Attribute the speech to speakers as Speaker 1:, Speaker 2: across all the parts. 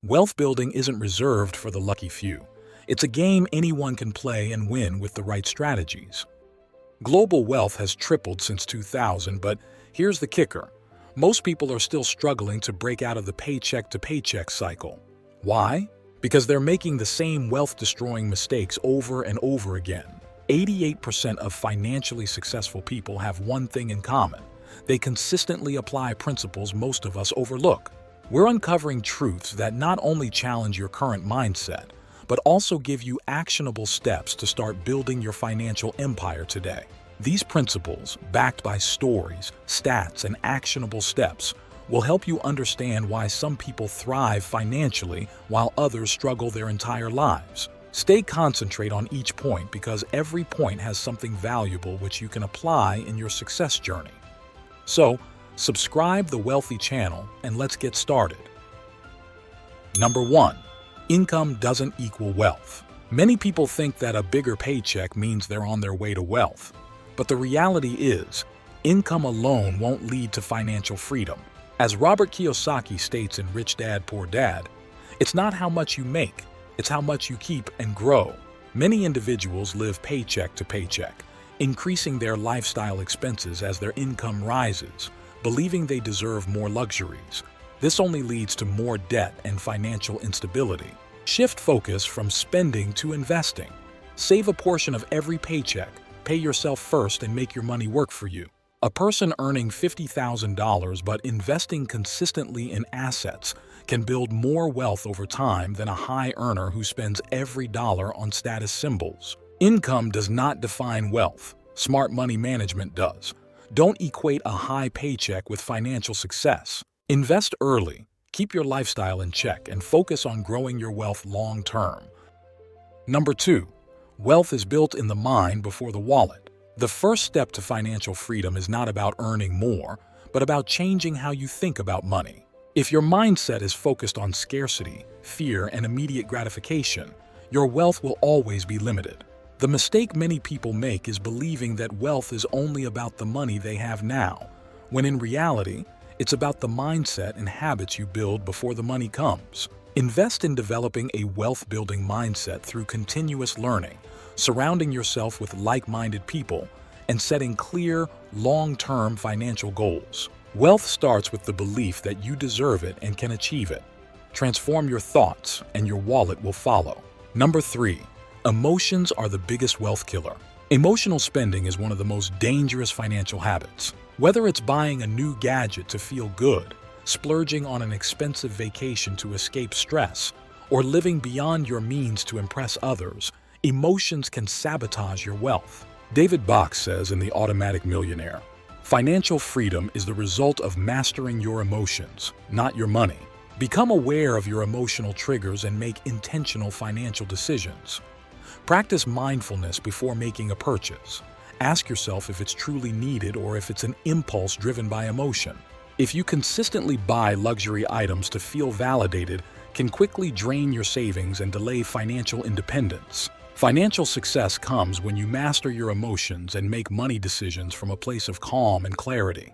Speaker 1: Wealth building isn't reserved for the lucky few. It's a game anyone can play and win with the right strategies. Global wealth has tripled since 2000, but here's the kicker. Most people are still struggling to break out of the paycheck-to-paycheck cycle. Why? Because they're making the same wealth-destroying mistakes over and over again. 88% of financially successful people have one thing in common. They consistently apply principles most of us overlook. We're uncovering truths that not only challenge your current mindset, but also give you actionable steps to start building your financial empire today. These principles, backed by stories, stats, and actionable steps, will help you understand why some people thrive financially while others struggle their entire lives. Stay concentrated on each point because every point has something valuable which you can apply in your success journey. So, subscribe the Wealthy channel and let's get started. Number 1. Income doesn't equal wealth. Many people think that a bigger paycheck means they're on their way to wealth. But the reality is, income alone won't lead to financial freedom. As Robert Kiyosaki states in Rich Dad, Poor Dad, it's not how much you make, it's how much you keep and grow. Many individuals live paycheck to paycheck, increasing their lifestyle expenses as their income rises, believing they deserve more luxuries. This only leads to more debt and financial instability. Shift focus from spending to investing. Save a portion of every paycheck, pay yourself first, and make your money work for you. A person earning $50,000 but investing consistently in assets can build more wealth over time than a high earner who spends every dollar on status symbols. Income does not define wealth. Smart money management does. Don't equate a high paycheck with financial success. Invest early, keep your lifestyle in check, and focus on growing your wealth long term. Number 2. Wealth is built in the mind before the wallet. The first step to financial freedom is not about earning more, but about changing how you think about money. If your mindset is focused on scarcity, fear, and immediate gratification, your wealth will always be limited. The mistake many people make is believing that wealth is only about the money they have now, when in reality, it's about the mindset and habits you build before the money comes. Invest in developing a wealth-building mindset through continuous learning, surrounding yourself with like-minded people, and setting clear, long-term financial goals. Wealth starts with the belief that you deserve it and can achieve it. Transform your thoughts, and your wallet will follow. Number 3. Emotions are the biggest wealth killer. Emotional spending is one of the most dangerous financial habits. Whether it's buying a new gadget to feel good, splurging on an expensive vacation to escape stress, or living beyond your means to impress others, emotions can sabotage your wealth. David Bach says in The Automatic Millionaire, "Financial freedom is the result of mastering your emotions, not your money." Become aware of your emotional triggers and make intentional financial decisions. Practice mindfulness before making a purchase. Ask yourself if it's truly needed or if it's an impulse driven by emotion. If you consistently buy luxury items to feel validated, can quickly drain your savings and delay financial independence. Financial success comes when you master your emotions and make money decisions from a place of calm and clarity.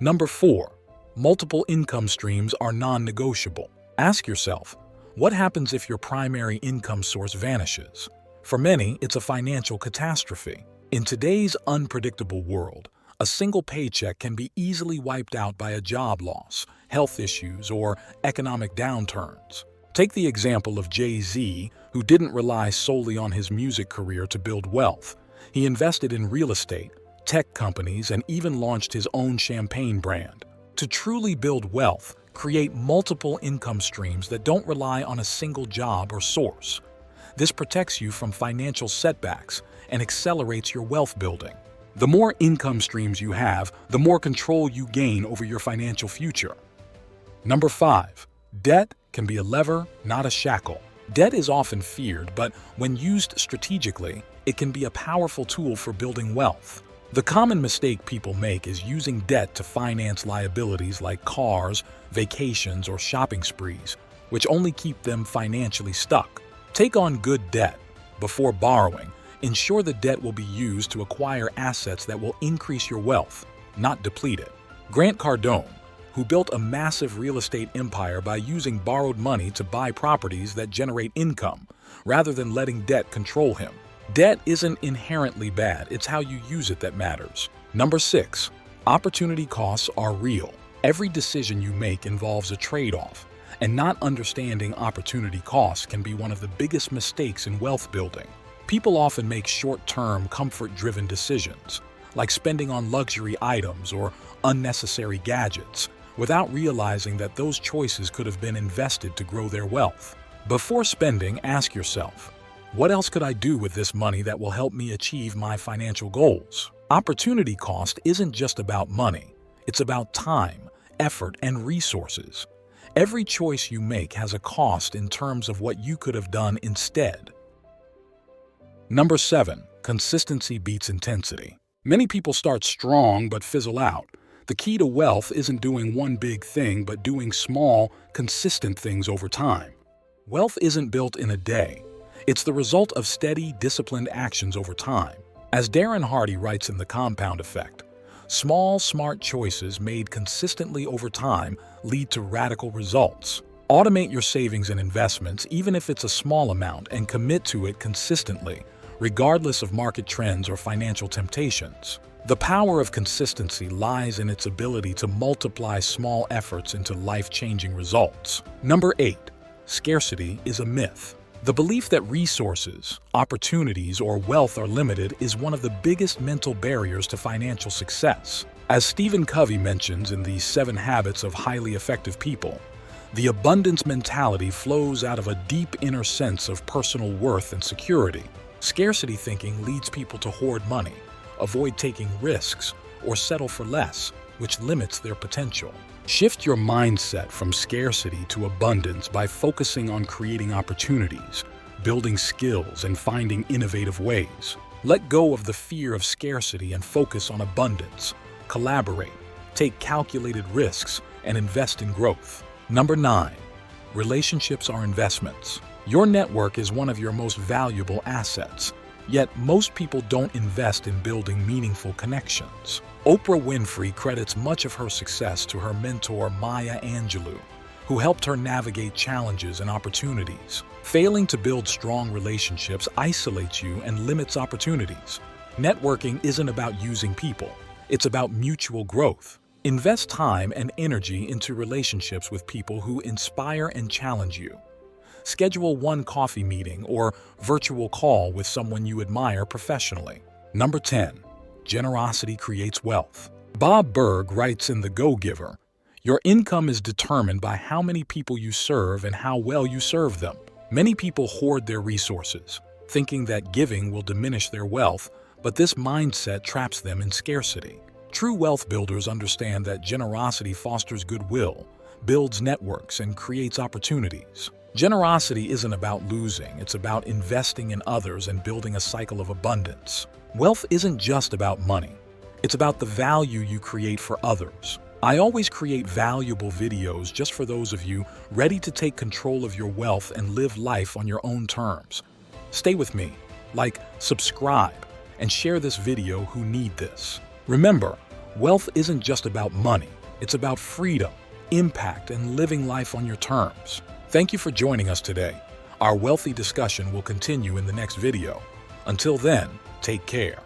Speaker 1: Number 4. Multiple income streams are non-negotiable. Ask yourself, what happens if your primary income source vanishes? For many, it's a financial catastrophe. In today's unpredictable world, a single paycheck can be easily wiped out by a job loss, health issues, or economic downturns. Take the example of Jay-Z, who didn't rely solely on his music career to build wealth. He invested in real estate, tech companies, and even launched his own champagne brand. To truly build wealth, create multiple income streams that don't rely on a single job or source. This protects you from financial setbacks and accelerates your wealth building. The more income streams you have, the more control you gain over your financial future. Number 5. Debt can be a lever, not a shackle. Debt is often feared, but when used strategically, it can be a powerful tool for building wealth. The common mistake people make is using debt to finance liabilities like cars, vacations, or shopping sprees, which only keep them financially stuck. Take on good debt. Before borrowing, ensure the debt will be used to acquire assets that will increase your wealth, not deplete it. Grant Cardone, who built a massive real estate empire by using borrowed money to buy properties that generate income, rather than letting debt control him. Debt isn't inherently bad, it's how you use it that matters. Number 6. Opportunity costs are real. Every decision you make involves a trade-off, and not understanding opportunity costs can be one of the biggest mistakes in wealth building. People often make short-term, comfort-driven decisions, like spending on luxury items or unnecessary gadgets, without realizing that those choices could have been invested to grow their wealth. Before spending, ask yourself, what else could I do with this money that will help me achieve my financial goals? Opportunity cost isn't just about money. It's about time, effort, and resources. Every choice you make has a cost in terms of what you could have done instead. Number 7. Consistency beats intensity. Many people start strong but fizzle out. The key to wealth isn't doing one big thing, but doing small, consistent things over time. Wealth isn't built in a day. It's the result of steady, disciplined actions over time. As Darren Hardy writes in The Compound Effect, small, smart choices made consistently over time lead to radical results. Automate your savings and investments, even if it's a small amount, and commit to it consistently, regardless of market trends or financial temptations. The power of consistency lies in its ability to multiply small efforts into life-changing results. Number 8. Scarcity is a myth. The belief that resources, opportunities, or wealth are limited is one of the biggest mental barriers to financial success. As Stephen Covey mentions in the 7 Habits of Highly Effective People, the abundance mentality flows out of a deep inner sense of personal worth and security. Scarcity thinking leads people to hoard money, avoid taking risks, or settle for less, which limits their potential. Shift your mindset from scarcity to abundance by focusing on creating opportunities, building skills, and finding innovative ways. Let go of the fear of scarcity and focus on abundance. Collaborate, take calculated risks, and invest in growth. Number 9. Relationships are investments. Your network is one of your most valuable assets, yet most people don't invest in building meaningful connections. Oprah Winfrey credits much of her success to her mentor Maya Angelou, who helped her navigate challenges and opportunities. Failing to build strong relationships isolates you and limits opportunities. Networking isn't about using people, it's about mutual growth. Invest time and energy into relationships with people who inspire and challenge you. Schedule one coffee meeting or virtual call with someone you admire professionally. Number 10. Generosity creates wealth. Bob Burg writes in The Go-Giver, "Your income is determined by how many people you serve and how well you serve them." Many people hoard their resources, thinking that giving will diminish their wealth, but this mindset traps them in scarcity. True wealth builders understand that generosity fosters goodwill, builds networks, and creates opportunities. Generosity isn't about losing, it's about investing in others and building a cycle of abundance. Wealth isn't just about money, it's about the value you create for others. I always create valuable videos just for those of you ready to take control of your wealth and live life on your own terms. Stay with me, like, subscribe, and share this video who need this. Remember, wealth isn't just about money, it's about freedom, impact, and living life on your terms. Thank you for joining us today. Our wealthy discussion will continue in the next video. Until then, take care.